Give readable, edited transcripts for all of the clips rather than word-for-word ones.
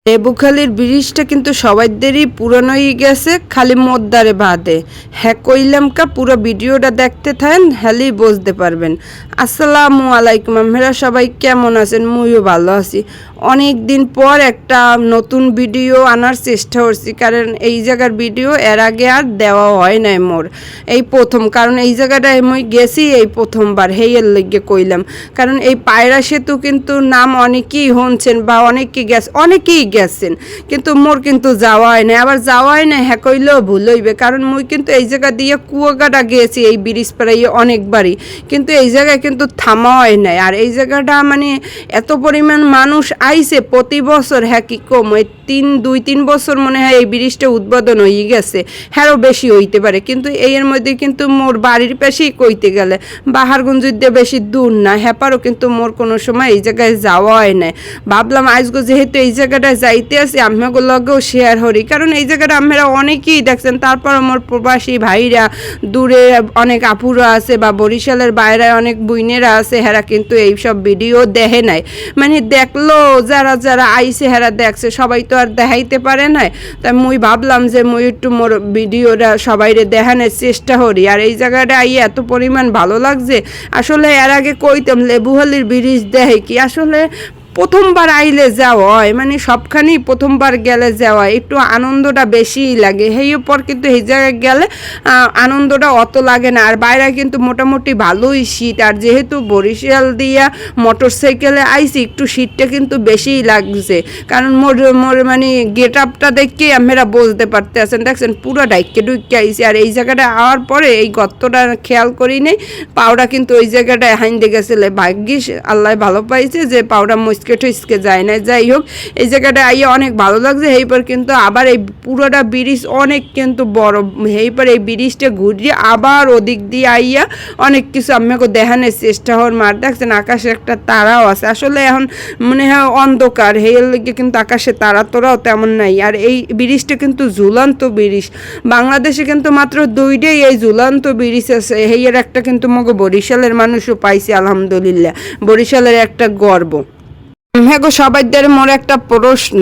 লেবুখালীর ব্রিজটা কিন্তু সবাইদেরই পুরনো হয়ে গেছে, খালি মোদ্দারে বাদে। হ্যাঁ কইলাম কা, পুরো ভিডিওটা দেখতে থাকেন, হ্যালেই বুঝতে পারবেন। আসসালামু আলাইকুম, আপনারা সবাই কেমন আছেন? মুইও ভালো আছি। অনেক দিন পর একটা নতুন ভিডিও আনার চেষ্টা করছি, কারণ এই জায়গার ভিডিও এর আগে আর দেওয়া হয় নাই মোর, এই প্রথম। কারণ এই জায়গাটায় আমি গেছি এই প্রথমবার, হেইয়ের লেগে কইলাম। কারণ এই পায়রা সেতু কিন্তু নাম অনেকেই শুনছেন বা অনেকেই গেছেন, কিন্তু মোর কিন্তু যাওয়া হয় না। আবার যাওয়া হয় না হ্যাঁ কইলেও ভুল হইবে, কারণ মুই কিন্তু এই জায়গা দিয়ে কুয়াকাটা গিয়েছি এই ব্রিজ পাড়াইয়ে অনেকবারই, কিন্তু এই জায়গায় কিন্তু থামা হয় নাই। আর এই জায়গাটা মানে এত পরিমাণ মানুষ আইছে প্রতি বছর, হ্যাঁ কি কম, ওই 2-3 বছর মনে হয় এই ব্রিজটা উদ্বোধন হয়ে গেছে, হ্যাঁও বেশি হইতে পারে। কিন্তু এর মধ্যে কিন্তু মোর বাড়ির পাশেই কইতে গেলে বাহারগঞ্জ দিয়ে বেশি দূর না, হ্যাপারও কিন্তু মোর কোনো সময় এই জায়গায় যাওয়া হয় নাই। ভাবলাম আজকে যেহেতু এই জায়গাটায় যাইতে আসি, আমিও লগেও শেয়ার করি, কারণ এই জায়গাটা আপনারা অনেকেই দেখছেন। তারপর আমার প্রবাসী ভাইরা, দূরে অনেক আপুরা আছে বা বরিশালের বাইরে অনেক বুইনেরা আছে, হেরা কিন্তু এইসব ভিডিও দেখে নাই। মানে দেখলো যারা যারা আইসে হেরা দেখছে, সবাই তো আর দেখাইতে পারে নাই। তাই মুই ভাবলাম যে মুই একটু মোর ভিডিওটা সবাইরে দেখানোর চেষ্টা করি। আর এই জায়গাটা আইয়ে এত পরিমাণ ভালো লাগছে। আসলে এর আগে কইতাম লেবুখালীর ব্রিজ দেখে কি, আসলে প্রথমবার আইলে যাওয়া হয়, মানে সবখানেই প্রথমবার গেলে যাওয়া একটু আনন্দটা বেশিই লাগে। সেই উপর কিন্তু এই জায়গায় গেলে আনন্দটা অত লাগে না। আর বাইরে কিন্তু মোটামুটি ভালোই শীত, আর যেহেতু বরিশাল দিয়া মোটর সাইকেলে আইছি, একটু শীতটা কিন্তু বেশিই লাগছে। কারণ মোর মানে গেট আপটা দেখেই আপনারা বুঝতে পারতে আছেন, দেখছেন পুরো ডাইকে ডুইকে আইছি। আর এই জায়গাটা আওয়ার পরে এই গর্তটা খেয়াল করি নেই, পাউডা কিন্তু ওই জায়গাটায় হাইন্দে গেছিলে। ভাগ্যিস আল্লাহ ভালো পাইছে যে পাউডা টুইসকে যায় না। যাই হোক, এই জায়গাটা আইয়ে অনেক ভালো লাগছে। এইবার কিন্তু আবার এই পুরোটা ব্রিজ অনেক কিন্তু বড়, এইবার এই ব্রিজটা ঘুরিয়ে আবার ওদিক দিয়ে আইয়া অনেক কিছু আমাকে দেখানোর চেষ্টা হওয়ার। মার দেখছেন আকাশে একটা তারাও আছে, আসলে এখন মনে হয় অন্ধকার হেয়ের লেগে কিন্তু আকাশে তারা তোরাও তেমন নাই। আর এই ব্রিজটা কিন্তু ঝুলন্ত ব্রিজ, বাংলাদেশে কিন্তু মাত্র 2টাই এই ঝুলন্ত ব্রিজ আছে। হেয়ের একটা কিন্তু মগে বরিশালের মানুষও পাইছে, আলহামদুলিল্লাহ, বরিশালের একটা গর্ব। হ্যাঁ গো, সবাইদের মোর একটা প্রশ্ন,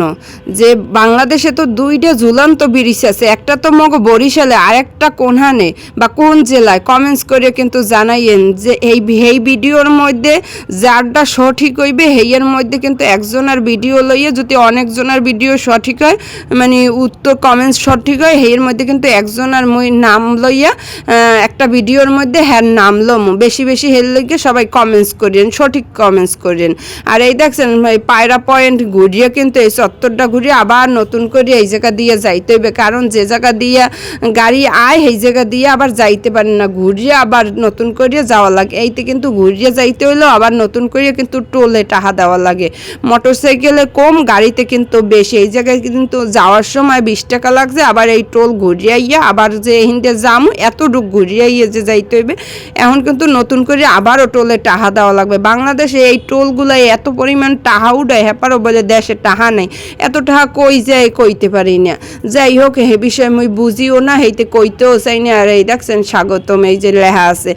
যে বাংলাদেশে তো 2টা ঝুলন্ত ব্রিজ আছে, একটা তো মগ বরিশালে, আর একটা কোনহানে বা কোন জেলায়? কমেন্টস করে কিন্তু জানাইয়েন যে এই ভিডিওর মধ্যে যারটা সঠিক হইবে হেইয়ের মধ্যে কিন্তু একজনের ভিডিও লইয়ে, যদি অনেকজনের ভিডিও সঠিক হয়, মানে উত্তর কমেন্টস সঠিক হয়, হেইয়ের মধ্যে কিন্তু একজনের নাম লইয়া একটা ভিডিওর মধ্যে হ্যাঁ নাম লম বেশি বেশি হের লইগে সবাই কমেন্টস করেন, সঠিক কমেন্টস করেন। আর এই দেখছেন এই পায়রা পয়েন্ট ঘুরিয়ে কিন্তু এই চত্বরটা ঘুরিয়ে আবার নতুন করে এই জায়গা দিয়ে যাইতে হইবে, কারণ যে জায়গা দিয়ে গাড়ি আয় সেই জায়গা দিয়ে আবার যাইতে পারে না, ঘুরিয়ে আবার নতুন করে যাওয়া লাগে। এইতে কিন্তু ঘুরিয়ে যাইতে হইলেও আবার নতুন করে কিন্তু টোলে টাকা দেওয়া লাগে। মোটর সাইকেলে কম, গাড়িতে কিন্তু বেশি। এই জায়গায় কিন্তু যাওয়ার সময় 20 টাকা লাগছে, আবার এই টোল ঘুরিয়াইয়া আবার যে হিন্দে যাম এতটুক ঘুরিয়াইয়া যে যাইতে হইবে। এখন কিন্তু নতুন করে আবারও টোলে টাকা দেওয়া লাগবে। বাংলাদেশে এই টোলগুলাই এত পরিমাণ টাহা উঠায়, হ্যাপারও বলে দেশে টাহা নেই, এত টাহা কই যায় কইতে পারি না। যাই হোক, হে বিষয়ে মুই বুঝিও না, হেইতে কইতেও চাই না। আর এই দেখছেন স্বাগতম এই যে লেখা আছে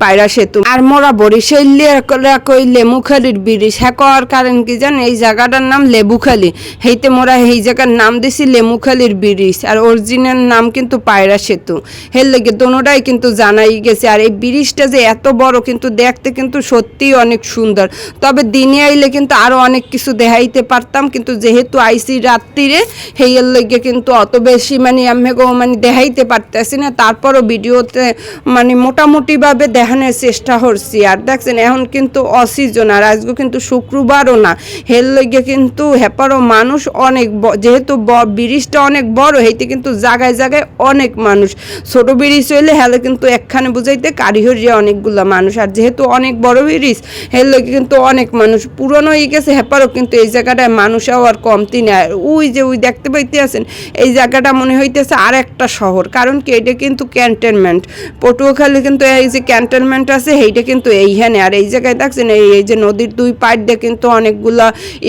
পায়রা সেতু। আর মোরা বরিশালিয়া কই লেবুখালীর ব্রিজ, হ্যাঁ কর কারণ কি জান, এই জায়গাটার নাম লেবুখালী, হেইতে মোরা এই জায়গার নাম দিছি লেবুখালীর ব্রিজ, আর অরিজিনাল নাম কিন্তু পায়রা সেতু। হের লেগে দোনোটাই কিন্তু জানাই গেছে। আর এই ব্রিজটা যে এত বড়, কিন্তু দেখতে কিন্তু সত্যিই অনেক সুন্দর। তবে দিনে আইলে কিন্তু আরও অনেক কিছু দেখাইতে পারতাম, কিন্তু যেহেতু আইসি রাত্রিরে হেয়ের লেগে কিন্তু অত বেশি মানে আমিগো মানে দেখাইতে পারতেছি না। তারপরও ভিডিওতে মানে মোটামুটিভাবে দেখানোর চেষ্টা করছি। আর দেখছেন এখন কিন্তু অসিজন, আর আজকে কিন্তু শুক্রবারও না, হের লেগে কিন্তু হেপারও মানুষ অনেক, যেহেতু ব্রিজটা অনেক বড়, হেইতে কিন্তু জায়গায় জায়গায় অনেক মানুষ। ছোট ব্রিজ হইলে হেলে কিন্তু একখানে বুঝাইতে কারিহরিয়া অনেকগুলো মানুষ, আর যেহেতু অনেক বড় ব্রিজ হের লেগে কিন্তু অনেক মানুষ। পুরনো হয়ে গেছে হেপারও কিন্তু এই জায়গাটায় মানুষও আর কমতি নেয়। ওই যে ওই দেখতে পাইতে আছেন, এই জায়গাটা মনে হইতেছে আর একটা শহর, কারণ কি এটা কিন্তু ক্যান্টনমেন্ট। পটুয়াখালী কিন্তু এই যে ক্যান্টনমেন্ট আছে সেইটা কিন্তু এইখানে। আর এই জায়গায় দেখছেন এই যে নদীর 2 পাড় দিয়ে কিন্তু অনেকগুলা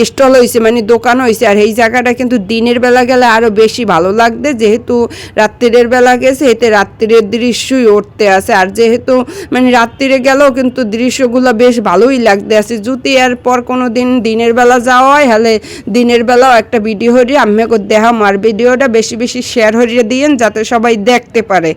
স্টল হয়েছে, মানে দোকান হয়েছে। আর এই জায়গাটা কিন্তু দিনের বেলা গেলে আরও বেশি ভালো লাগবে, যেহেতু রাত্রির বেলা গেছে এতে রাত্রির দৃশ্যই উঠতে আছে। আর যেহেতু মানে রাত্রিরে গেলেও কিন্তু দৃশ্যগুলো বেশ ভালোই লাগতে আছে। যদি এরপর কোনো দিন দিনের বেলা যাওয়া হয়, হলে দিনের বেলাও একটা ভিডিও হরিয়ে আমি দেখাম, আর ভিডিওটা বেশি বেশি শেয়ার হরিয়ে দিয়েন যাতে সবাই দেখতে পারে।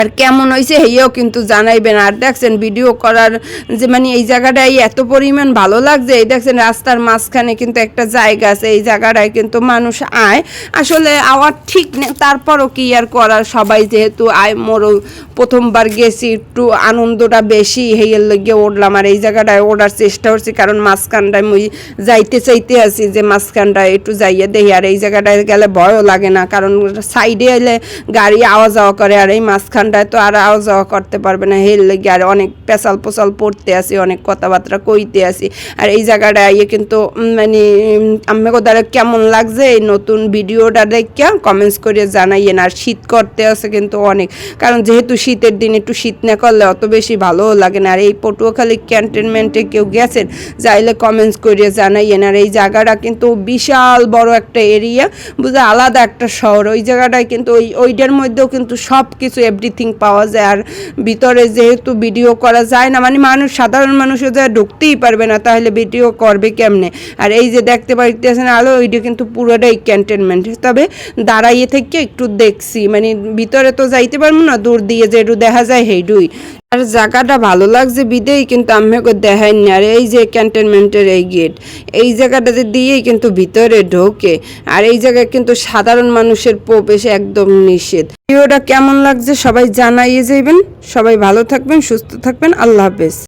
আর কেমন হয়েছে হেয়েও কিন্তু জানাইবেন। আর দেখছেন ভিডিও করার যে মানে এই জায়গাটাই এত পরিমাণ ভালো লাগছে। এই দেখছেন রাস্তার মাঝখানে কিন্তু একটা জায়গা আছে, এই জায়গাটায় কিন্তু মানুষ আয়, আসলে আওয়ার ঠিক নেই, তারপরও কি আর করার, সবাই যেহেতু আয় মোরও প্রথমবার গেছি একটু আনন্দটা বেশি হেয়ের লগে উঠলাম। আর এই জায়গাটায় ওঠার চেষ্টা করছি, কারণ মাঝখানটায় মুই যাইতে চাইতে আছি যে মাঝখানটায় একটু যাইয়ে দেখি। আর এই জায়গাটায় গেলে ভয়ও লাগে না, কারণ সাইডে এলে গাড়ি আওয়া যাওয়া করে, আর এই মাঝখানটায় তো আর আওয়া যাওয়া করতে পারবে না, হের লেগে আর অনেক পেশাল পোশাল পড়তে আসি, অনেক কথাবার্তা কইতে আসি। আর এই জায়গাটা ইয়ে কিন্তু মানে আমি কোথায় কেমন লাগছে এই নতুন ভিডিওটা দেখে কমেন্টস করে জানাইয়েন। আর শীত করতে আছে কিন্তু অনেক, কারণ যেহেতু শীতের দিন একটু শীত না করলে অত বেশি ভালোও লাগে না। আর এই পটুয়াখালী ক্যান্টনমেন্টে কেউ গেছেন যাইলে কমেন্টস করে জানাইয়েন। আর এই জায়গাটা কিন্তু বিশাল বড় একটা এরিয়া, বুঝে আলাদা একটা শহর। ওই জায়গাটায় কিন্তু ওইটার মধ্যেও কিন্তু সব কিছু এভরিথিং পাওয়া যায়। আর ভিতরে যেহেতু ভিডিও করা যায় না, মানে মানুষ সাধারণ মানুষও যায় ঢুকতেই পারবে না, তাহলে ভিডিও করবে কেমনে। আর এই যে দেখতে পাইতেছেন আলো, ওইটা কিন্তু পুরোটাই ক্যান্টনমেন্ট। তবে দাঁড়াইয়ে থেকে একটু দেখছি, মানে ভিতরে তো যাইতে পারবো না, দূর দিয়ে যেটু দেখা যায় হেইডুই। আর জায়গাটা ভালো লাগছে বিদেই কিন্তু আমাকে দেখায়নি। আর এই যে ক্যান্টনমেন্টের এই গেট, এই জায়গাটাতে দিয়েই কিন্তু ভিতরে ঢোকে। আর এই জায়গায় কিন্তু সাধারণ মানুষের প্রবেশ একদম নিষেধ। ভিডিওটা কেমন লাগছে সবাই জানাইয়ে যাবেন। সবাই ভালো থাকবেন, সুস্থ থাকবেন, আল্লাহ হাফেজ।